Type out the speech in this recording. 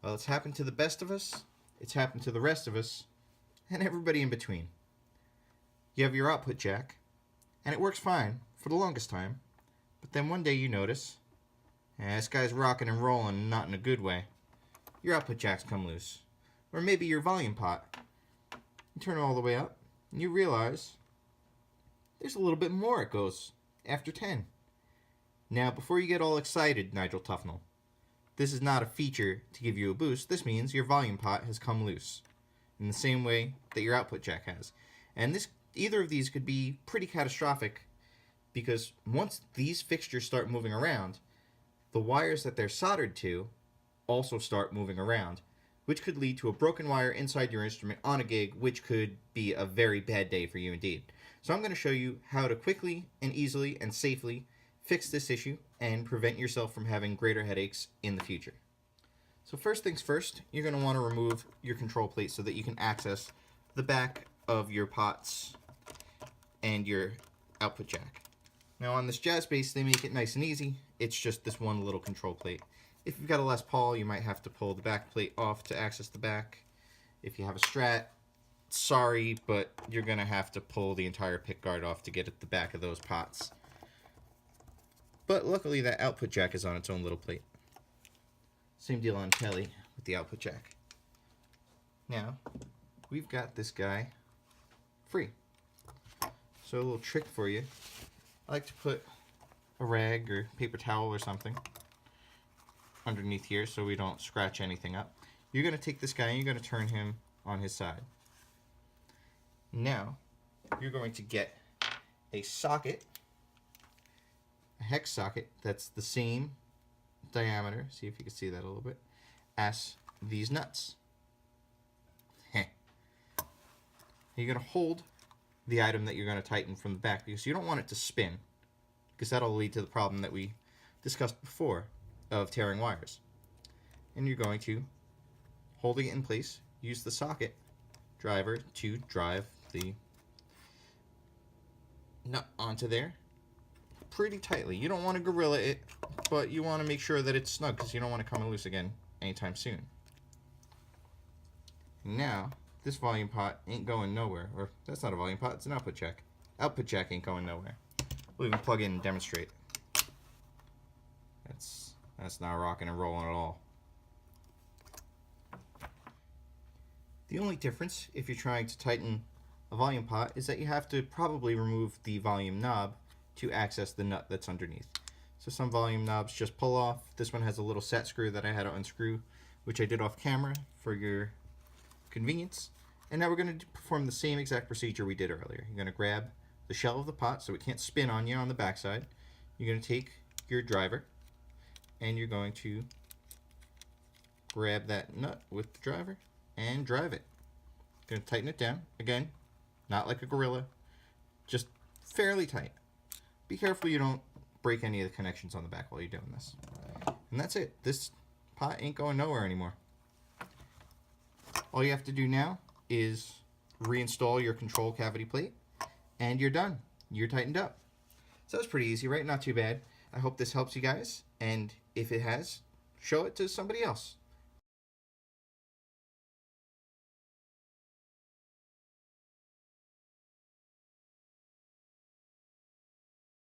Well, it's happened to the best of us, it's happened to the rest of us, and everybody in between. You have your output jack, and it works fine for the longest time, but then one day you notice, this guy's rocking and rolling, not in a good way. Your output jacks come loose. Or maybe your volume pot. You turn it all the way up, and you realize there's a little bit more it goes after 10. Now, before you get all excited, Nigel Tufnell, this is not a feature to give you a boost. This means your volume pot has come loose in the same way that your output jack has. And either of these could be pretty catastrophic, because once these fixtures start moving around, the wires that they're soldered to also start moving around, which could lead to a broken wire inside your instrument on a gig, which could be a very bad day for you indeed. So I'm going to show you how to quickly and easily and safely fix this issue and prevent yourself from having greater headaches in the future. So first things first, you're going to want to remove your control plate so that you can access the back of your pots and your output jack. Now on this Jazz bass, they make it nice and easy. It's just this one little control plate. If you've got a Les Paul, you might have to pull the back plate off to access the back. If you have a Strat, sorry, but you're going to have to pull the entire pick guard off to get at the back of those pots. But luckily that output jack is on its own little plate. Same deal on Kelly with the output jack. Now, we've got this guy free. So a little trick for you. I like to put a rag or paper towel or something underneath here so we don't scratch anything up. You're going to take this guy and you're going to turn him on his side. Now, you're going to get a socket, a hex socket that's the same diameter, see if you can see that a little bit, as these nuts. You're going to hold the item that you're going to tighten from the back because you don't want it to spin, because that'll lead to the problem that we discussed before of tearing wires. And you're going to, holding it in place, use the socket driver to drive the nut onto there pretty tightly. You don't want to gorilla it, but you want to make sure that it's snug because you don't want to come loose again anytime soon. Now, this volume pot ain't going nowhere. Or, that's not a volume pot, it's an output jack. Output jack ain't going nowhere. We'll even plug in and demonstrate. That's not rocking and rolling at all. The only difference if you're trying to tighten a volume pot is that you have to probably remove the volume knob to access the nut that's underneath. So some volume knobs just pull off. This one has a little set screw that I had to unscrew, which I did off camera for your convenience. And now we're going to perform the same exact procedure we did earlier. You're going to grab the shell of the pot so it can't spin on you on the backside. You're going to take your driver and you're going to grab that nut with the driver and drive it. You're going to tighten it down. Again, not like a gorilla, just fairly tight. Be careful you don't break any of the connections on the back while you're doing this. And that's it. This pot ain't going nowhere anymore. All you have to do now is reinstall your control cavity plate and you're done. You're tightened up. So that's pretty easy, right? Not too bad. I hope this helps you guys, and if it has, show it to somebody else.